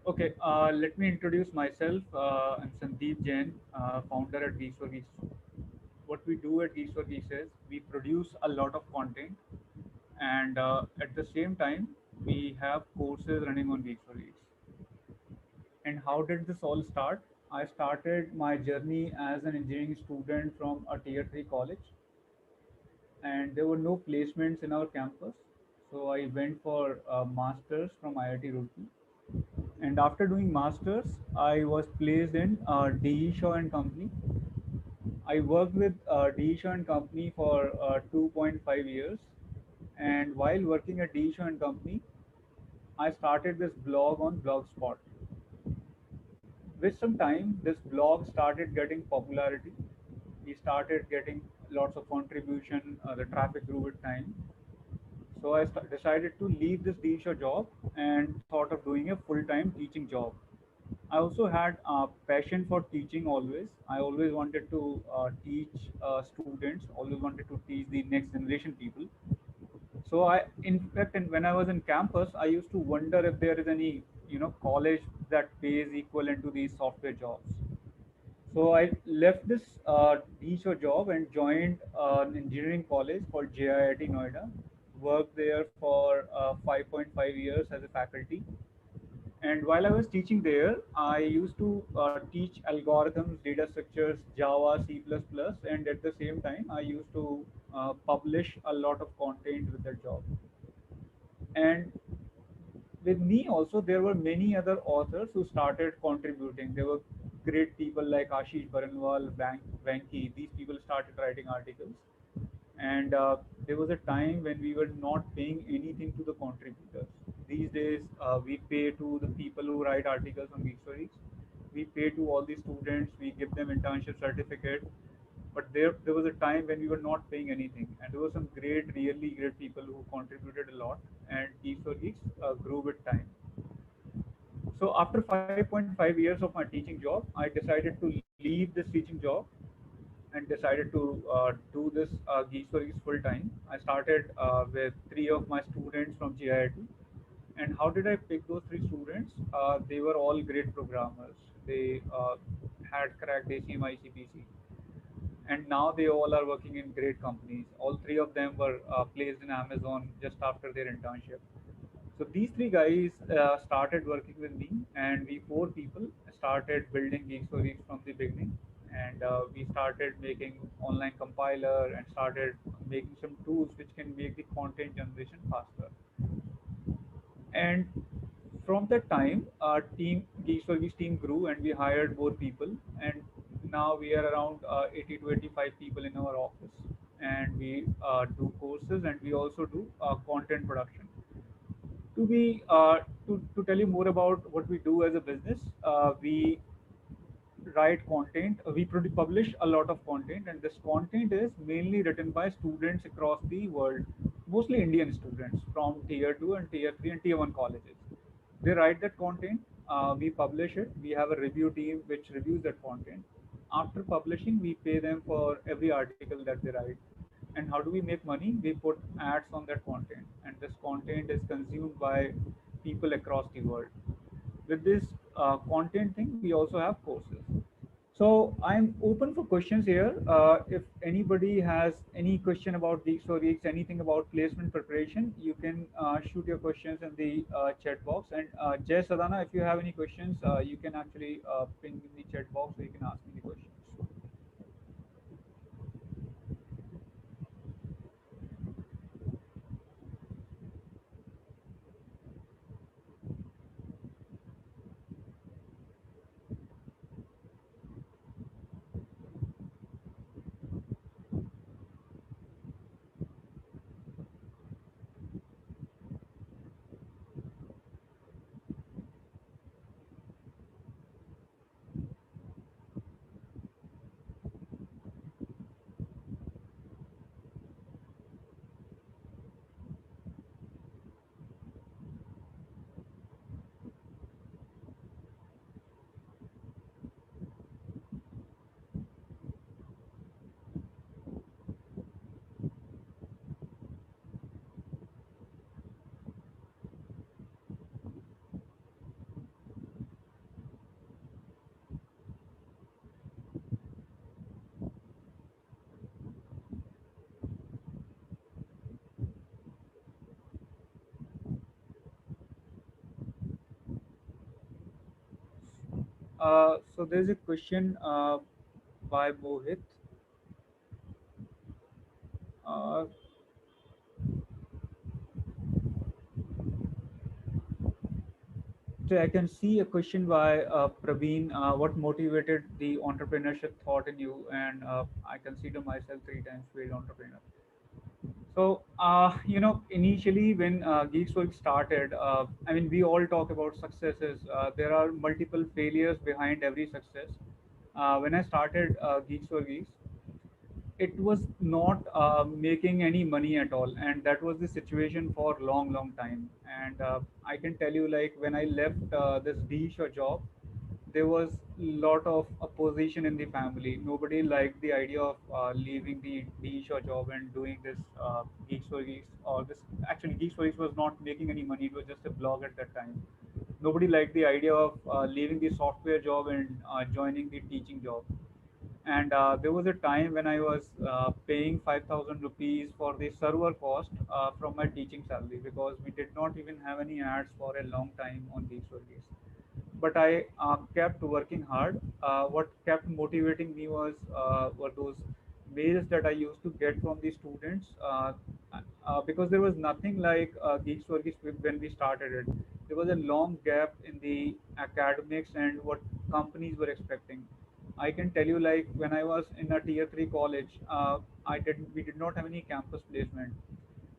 Okay, let me introduce myself. I'm Sandeep Jain, founder at Geeks for Geeks. What we do at Geeks for Geeks is we produce a lot of content, and at the same time, we have courses running on Geeks for Geeks. And how did this all start? I started my journey as an engineering student from a tier 3 college, and there were no placements in our campus. So I went for a master's from IIT Roorkee. And after doing masters, I was placed in DE Shaw and Company. I worked with DE Shaw and Company for 2.5 years. And while working at DE Shaw and Company, I started this blog on Blogspot. With some time, this blog started getting popularity. We started getting lots of contribution. The traffic grew with time. So I decided to leave this DE Shaw job and thought of doing a full-time teaching job. I also had a passion for teaching always. I always wanted to teach students, always wanted to teach the next generation people. So in fact, when I was in campus, I used to wonder if there is any, college that pays equivalent to these software jobs. So I left this teacher job and joined an engineering college called JIIT Noida. Worked there for 5.5 years as a faculty. And while I was teaching there, I used to teach algorithms, data structures, Java, C++, and at the same time, I used to publish a lot of content with that job. And with me also, there were many other authors who started contributing. There were great people like Ashish Baranwal, Vanki. These people started writing articles. And there was a time when we were not paying anything to the contributors. These days, we pay to the people who write articles on Geek Stories. We pay to all the students. We give them internship certificate. But there was a time when we were not paying anything, and there were some great, really great people who contributed a lot, and Geeks for Geeks grew with time. So after 5.5 years of my teaching job, I decided to leave this teaching job and decided to do this Geeks for Geeks full time. I started with three of my students from GIIT. And how did I pick those three students? They were all great programmers. They had cracked ACMI CPC, and now they all are working in great companies. All three of them were placed in Amazon just after their internship. So these three guys started working with me, and we four people started building Geeks for Geeks from the beginning. And we started making online compiler and started making some tools which can make the content generation faster. And from that time, our team, Geeks for Geeks team grew, and we hired more people. And now we are around 80 to 85 people in our office. And we do courses, and we also do content production. To tell you more about what we do as a business, we write content. We publish a lot of content, and this content is mainly written by students across the world, mostly Indian students from tier 2 and tier 3 and tier 1 colleges. They write that content, we publish it, we have a review team which reviews that content. After publishing, we pay them for every article that they write. And how do we make money? We put ads on that content, and this content is consumed by people across the world. With this content thing, we also have courses. So I'm open for questions here. If anybody has any question about Geeks for Geeks, anything about placement preparation, you can shoot your questions in the chat box. And Jay Sadana, if you have any questions, you can actually ping in the chat box so you can ask me the questions. So there's a question by Mohit. Uh, so I can see a question by Praveen. What motivated the entrepreneurship thought in you? And I consider myself three times failed entrepreneur. So, initially when Geeksworks started, I mean, we all talk about successes. There are multiple failures behind every success. When I started Geeks, it was not making any money at all, and that was the situation for long, long time. And I can tell you, like when I left this niche or job, there was lot of opposition in the family. Nobody liked the idea of leaving the niche or job and doing this Geeks for Geeks, or this actually Geeks for Geeks was not making any money. It was just a blog at that time. Nobody liked the idea of leaving the software job and joining the teaching job. And there was a time when I was paying 5,000 rupees for the server cost from my teaching salary, because we did not even have any ads for a long time on these services. But I kept working hard. What kept motivating me were those mails that I used to get from the students, because there was nothing like Geeks for Geeks when we started it. There was a long gap in the academics and what companies were expecting. I can tell you, like when I was in a tier three college, we did not have any campus placement,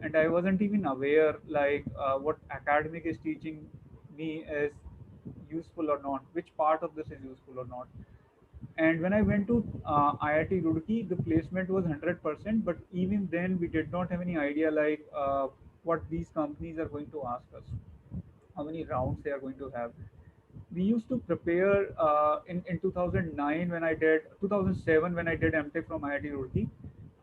and I wasn't even aware like what academic is teaching me is useful or not, which part of this is useful or not. And when I went to IIT Roorkee, the placement was 100%, but even then we did not have any idea like what these companies are going to ask us, how many rounds they are going to have. We used to prepare in 2009 when I did 2007 when I did MTech from IIT Roorkee.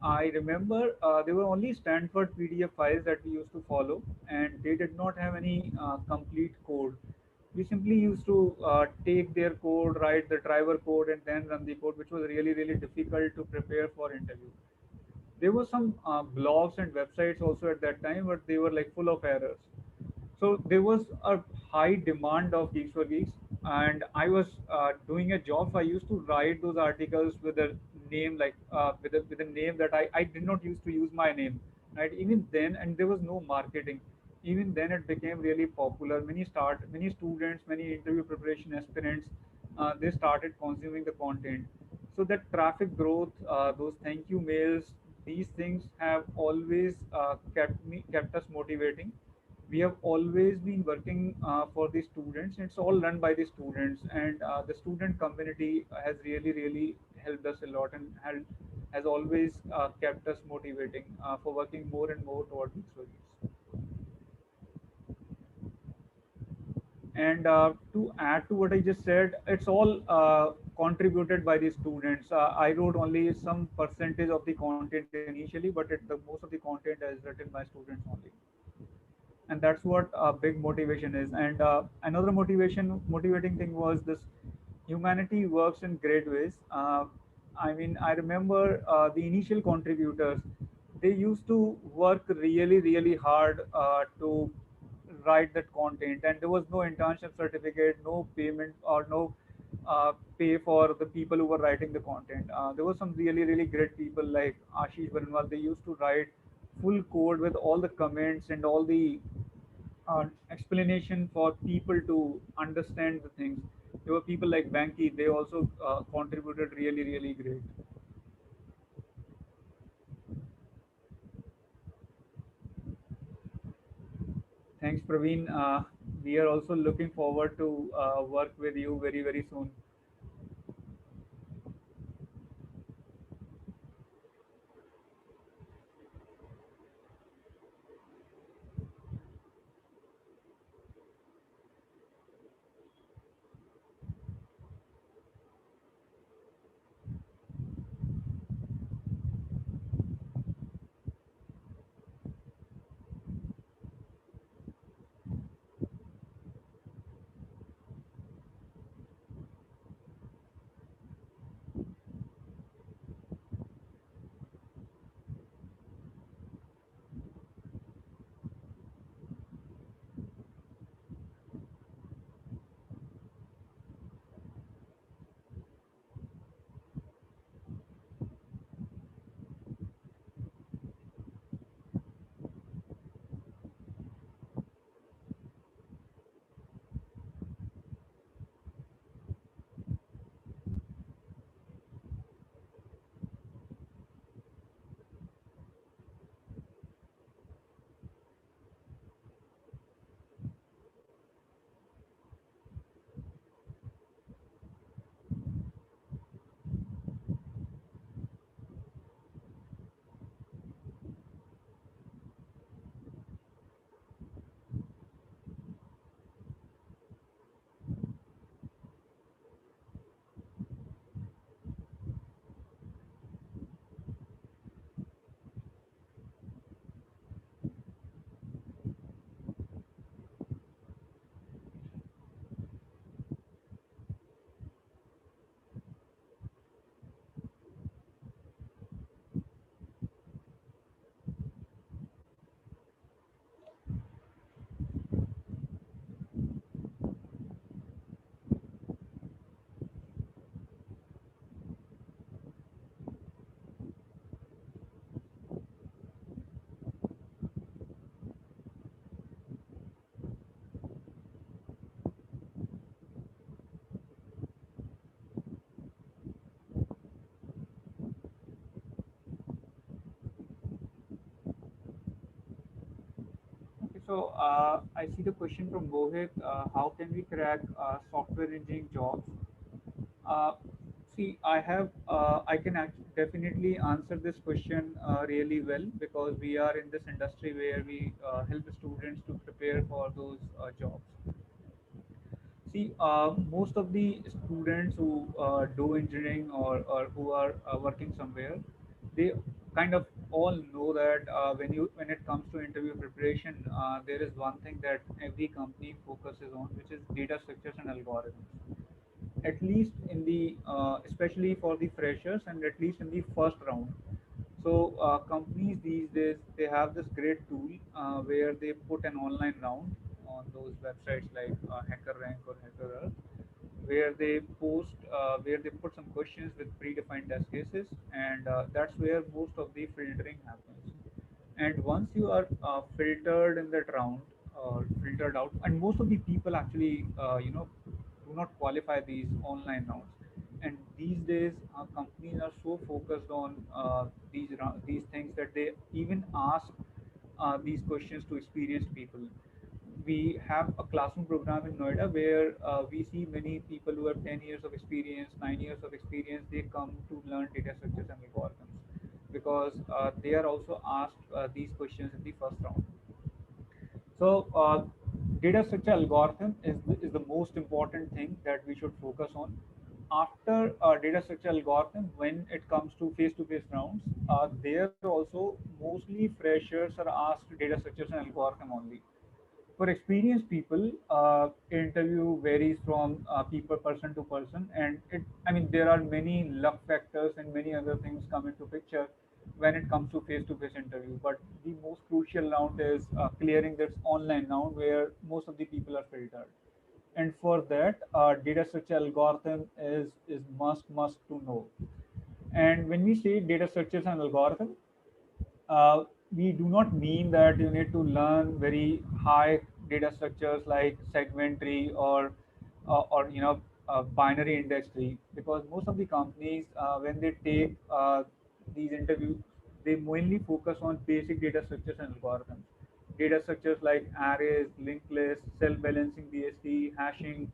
I remember there were only Stanford PDF files that we used to follow, and they did not have any complete code. We simply used to take their code, write the driver code, and then run the code, which was really, really difficult to prepare for interview. There were some blogs and websites also at that time, but they were like full of errors. So there was a high demand of Geeks for Geeks, and I was doing a job. So I used to write those articles with a name like with a name that I did not used to use my name, right? Even then, and there was no marketing. Even then, it became really popular. Many students, many interview preparation aspirants, they started consuming the content. So that traffic growth, those thank you mails, these things have always kept us motivating. We have always been working for the students. It's all run by the students, and the student community has really, really helped us a lot, and has always kept us motivating for working more and more toward these stories. And to add to what I just said, it's all contributed by the students. I wrote only some percentage of the content initially, but the most of the content is written by students only. And that's what big motivation is. And another motivating thing was this: humanity works in great ways. I mean, I remember the initial contributors, they used to work really, really hard to write that content, and there was no internship certificate, no payment, or no pay for the people who were writing the content. There were some really, really great people like Ashish Baranwal. They used to write full code with all the comments and all the explanation for people to understand the things. There were people like Banky, they also contributed really, really great. Thanks, Praveen. We are also looking forward to work with you very, very soon. So I see the question from Mohit. How can we crack software engineering jobs? Uh, See, I can definitely answer this question really well because we are in this industry where we help the students to prepare for those jobs. See, most of the students who do engineering or who are working somewhere, they kind of all know that when it comes to interview preparation, there is one thing that every company focuses on, which is data structures and algorithms. At least in the especially for the freshers and at least in the first round. So companies these days they have this great tool where they put an online round on those websites like HackerRank or HackerEarth, where they put some questions with predefined test cases, and that's where most of the filtering happens. And once you are filtered in that round or filtered out, and most of the people actually do not qualify these online rounds. And these days companies are so focused on these things that they even ask these questions to experienced people. We have a classroom program in Noida where we see many people who have 10 years of experience, 9 years of experience, they come to learn data structures and algorithms because they are also asked these questions in the first round. So, data structure algorithm is the most important thing that we should focus on. After data structure algorithm, when it comes to face rounds, there also mostly freshers are asked data structures and algorithm only. For experienced people, interview varies from people person to person, and I mean there are many luck factors and many other things come into picture when it comes to face interview. But the most crucial round is clearing this online round where most of the people are filtered. And for that, data structure algorithm is must to know. And when we say data structures and algorithm, we do not mean that you need to learn very high data structures like segment tree or binary index tree, because most of the companies when they take these interviews, they mainly focus on basic data structures and algorithms. Data structures like arrays, linked lists, cell balancing, BST, hashing,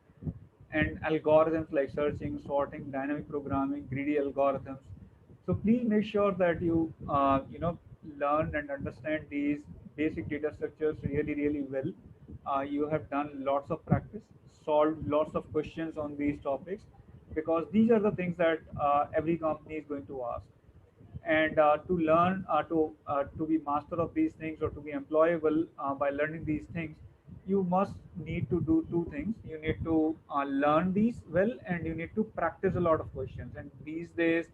and algorithms like searching, sorting, dynamic programming, greedy algorithms. So please make sure that you learn and understand these basic data structures really well. You have done lots of practice, solved lots of questions on these topics, because these are the things that every company is going to ask. And to learn to be master of these things or to be employable by learning these things, you must need to do two things. You need to learn these well, and you need to practice a lot of questions. And these days,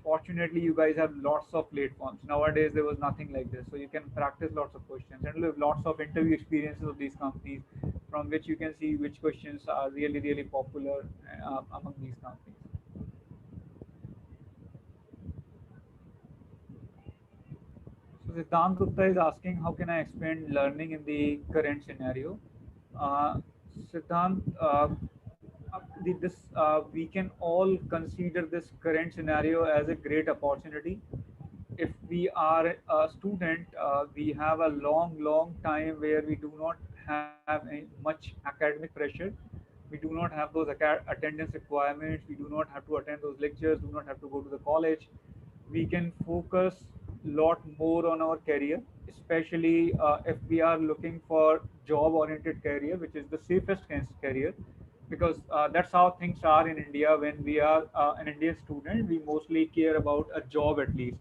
fortunately, you guys have lots of platforms. Nowadays there was nothing like this, so you can practice lots of questions and live lots of interview experiences of these companies, from which you can see which questions are really popular among these companies. So Siddhant Gupta is asking, how can I expand learning in the current scenario? Uh, Siddhant, we can all consider this current scenario as a great opportunity. If we are a student, we have a long time where we do not have much academic pressure. We do not have those attendance requirements. We do not have to attend those lectures. Do not have to go to the college. We can focus lot more on our career, especially if we are looking for job oriented career, which is the safest career, because that's how things are in India. When we are an Indian student, we mostly care about a job at least.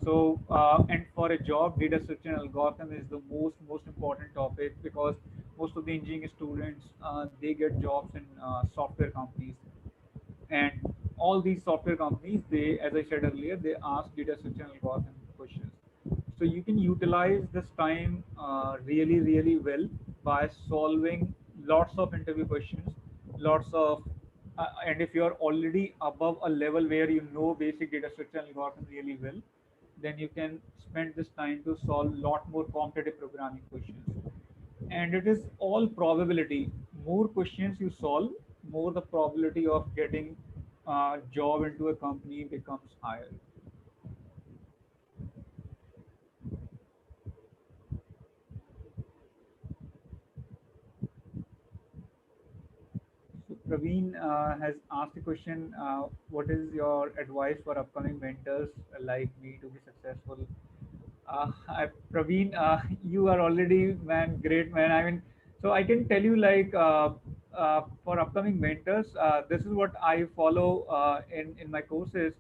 So, and for a job, data structure and algorithm is the most important topic, because most of the engineering students they get jobs in software companies, and all these software companies, they, as I said earlier, they ask data structure and algorithm questions. So you can utilize this time really well by solving lots of interview questions, lots of and if you are already above a level where you know basic data structure and algorithm really well, then you can spend this time to solve lot more competitive programming questions. And it is all probability. More questions you solve, more the probability of getting a job into a company becomes higher. Praveen has asked a question. What is your advice for upcoming mentors like me to be successful? Praveen, you are already man, great man. I mean, so I can tell you like for upcoming mentors, this is what I follow in my courses.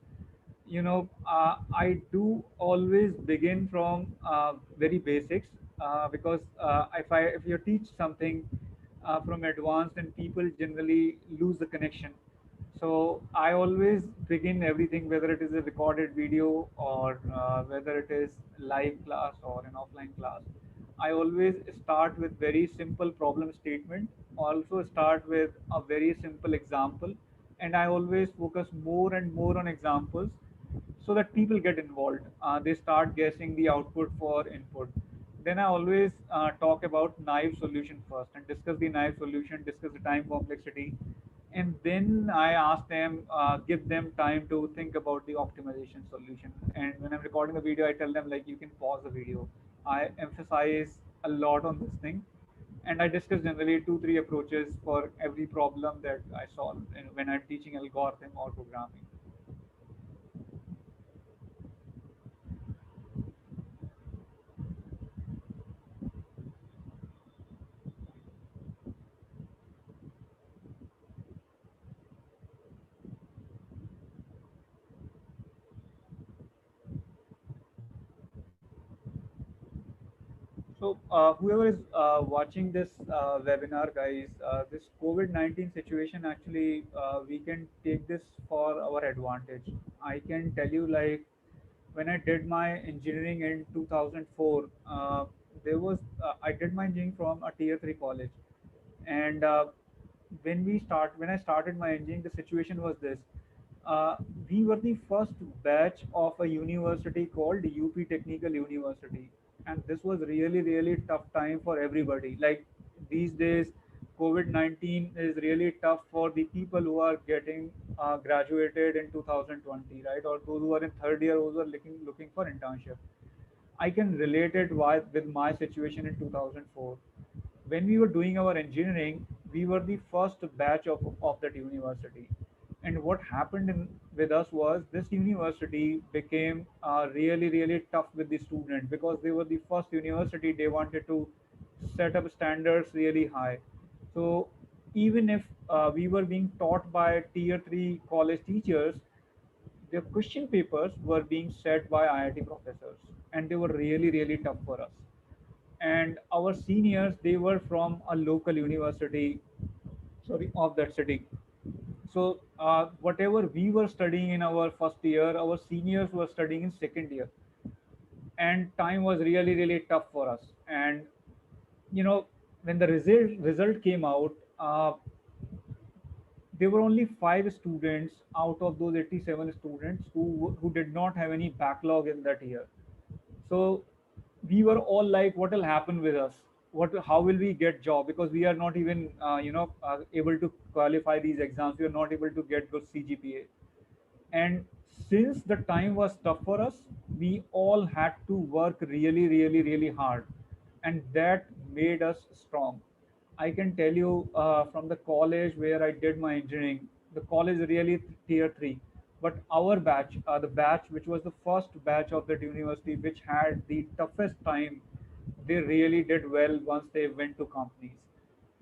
I do always begin from very basics because if you teach something from advanced, and people generally lose the connection. So I always begin everything, whether it is a recorded video or whether it is live class or an offline class. I always start with very simple problem statement. Also start with a very simple example, and I always focus more and more on examples so that people get involved. They start guessing the output for input. Then I always talk about naive solution first and discuss the naive solution, discuss the time complexity, and then I ask them, give them time to think about the optimization solution. And when I'm recording the video, I tell them like you can pause the video. I emphasize a lot on this thing, and I discuss generally two, three approaches for every problem that I solve when I'm teaching algorithm or programming. So, whoever is watching this webinar, guys, this COVID-19 situation actually, we can take this for our advantage. I can tell you, like, when I did my engineering in 2004, I did my engineering from a tier 3 college, and when I started my engineering, the situation was this. Uh, we were the first batch of a university called UP Technical University, and this was really really tough time for everybody. Like these days, COVID-19 is really tough for the people who are getting graduated in 2020, right? Or those who are in third year, those who are looking for internship. I can relate it with my situation in 2004. When we were doing our engineering, we were the first batch of that university. And what happened with us was this university became really, really tough with the student because they were the first university. They wanted to set up standards really high. So even if we were being taught by tier 3 college teachers, the question papers were being set by IIT professors, and they were really, really tough for us. And our seniors, they were from a local university, sorry, of that city. So whatever we were studying in our first year, our seniors were studying in second year, and time was really, really tough for us. And you know, when the result came out, there were only 5 students out of those 87 students who did not have any backlog in that year. So we were all like, what will happen with us? How will we get job? Because we are not even able to qualify these exams. We are not able to get good CGPA. And since the time was tough for us, we all had to work really, really, really hard. And that made us strong. I can tell you from the college where I did my engineering, the college is really tier 3. But our batch, the batch which was the first batch of that university, which had the toughest time, they really did well once they went to companies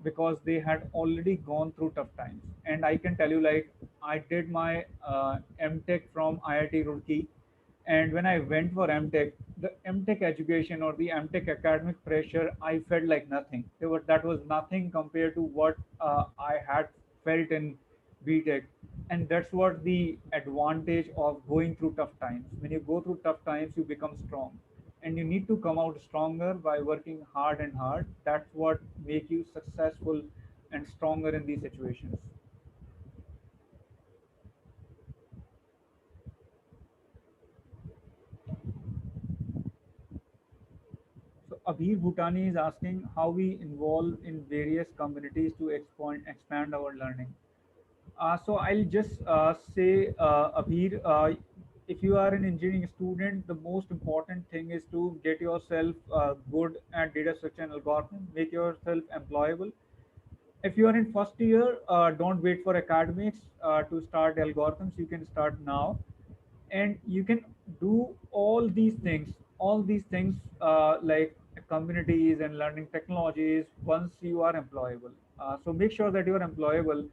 because they had already gone through tough times. And I can tell you, like, I did my MTech from IIT Roorkee, and when I went for MTech, the MTech education or the MTech academic pressure, I felt like nothing. That was nothing compared to what I had felt in BTech. And that's what the advantage of going through tough times. When you go through tough times, you become strong. And you need to come out stronger by working hard and hard. That's what make you successful and stronger in these situations. So Abhir Bhutani is asking how we involve in various communities to expand our learning. So I'll just say, Abhir, if you are an engineering student, the most important thing is to get yourself good at data structure and algorithm, make yourself employable, If you are in first year, don't wait for academics to start algorithms. You can start now, and you can do all these things like communities and learning technologies once you are employable. So make sure that you are employable,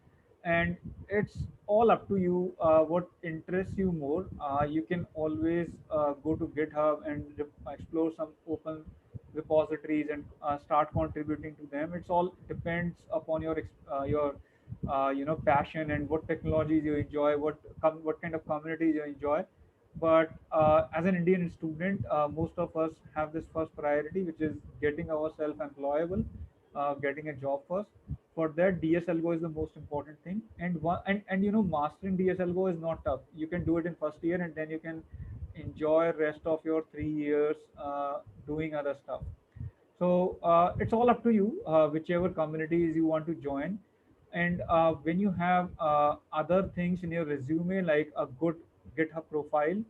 and it's all up to you what interests you more. You can always go to GitHub and explore some open repositories and start contributing to them. It's all depends upon your passion and what technologies you enjoy, what kind of communities you enjoy. But as an Indian student, most of us have this first priority, which is getting ourselves employable, getting a job first. For that, DSLGO is the most important thing. And mastering DSLGO is not tough. You can do it in first year, and then you can enjoy rest of your 3 years doing other stuff. So it's all up to you, whichever communities you want to join. And when you have other things in your resume, like a good GitHub profile,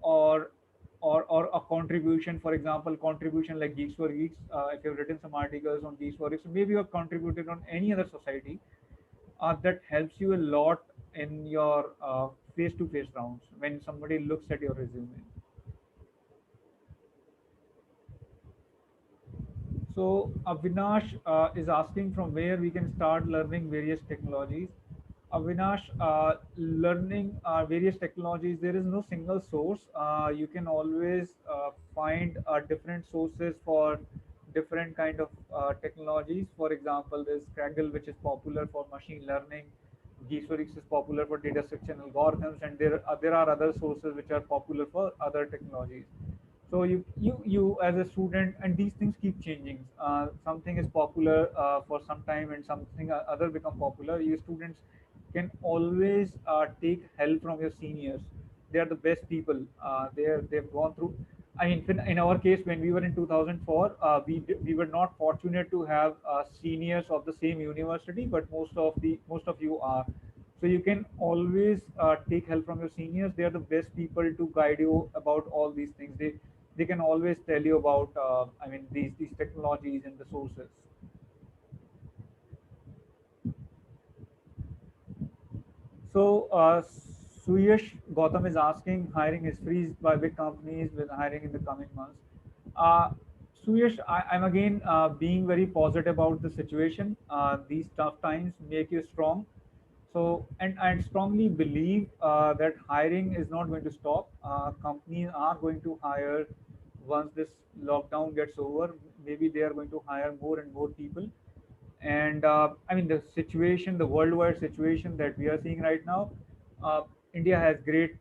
or or a contribution, for example, contribution like Geeks for Geeks. If you've written some articles on Geeks for Geeks, so maybe you have contributed on any other society, that helps you a lot in your face-to-face rounds when somebody looks at your resume. So Avinash is asking from where we can start learning various technologies. Avinash, learning various technologies, there is no single source. You can always find different sources for different kind of technologies. For example, there's Kaggle, which is popular for machine learning. Geeksworks is popular for data structure and algorithms, and there are other sources which are popular for other technologies. So you as a student, and these things keep changing. Something is popular for some time, and something other become popular. You students can always take help from your seniors. They are the best people. They've gone through. I mean, in our case, when we were in 2004, we were not fortunate to have seniors of the same university, but most of you are. So you can always take help from your seniors. They are the best people to guide you about all these things. They can always tell you about these technologies and the sources. So Suyash Gautam is asking, hiring is freezed by big companies with hiring in the coming months. Uh, Suyash, I'm again being very positive about the situation. These tough times make you strong. So, and I strongly believe that hiring is not going to stop. Companies are going to hire once this lockdown gets over. Maybe they are going to hire more and more people. And the situation, the worldwide situation that we are seeing right now, uh, India has great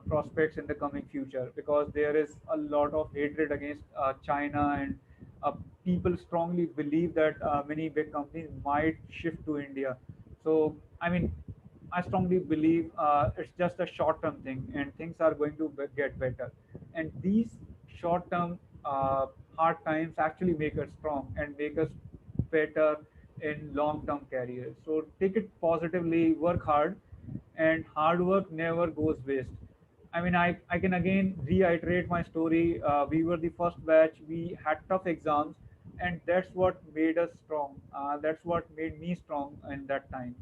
prospects in the coming future, because there is a lot of hatred against China, and uh, people strongly believe that many big companies might shift to India. So, I strongly believe it's just a short-term thing, and things are going to get better. And these short-term hard times actually make us strong and make us better in long-term careers. So take it positively, work hard, and hard work never goes waste. I can again reiterate my story. We were the first batch. We had tough exams, and that's what made us strong. That's what made me strong in that time.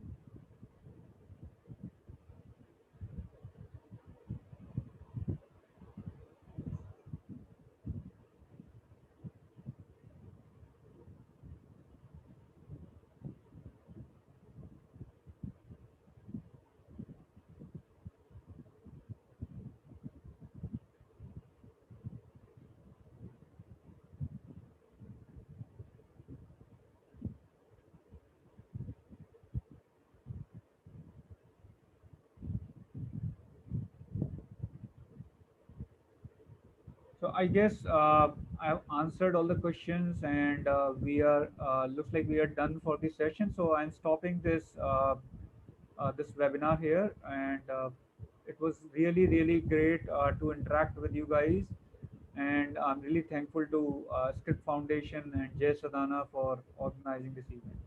So I guess I've answered all the questions, and we are looks like we are done for this session. So I'm stopping this webinar here, and it was really really great to interact with you guys, and I'm really thankful to Script Foundation and Jay Sadana for organizing this event.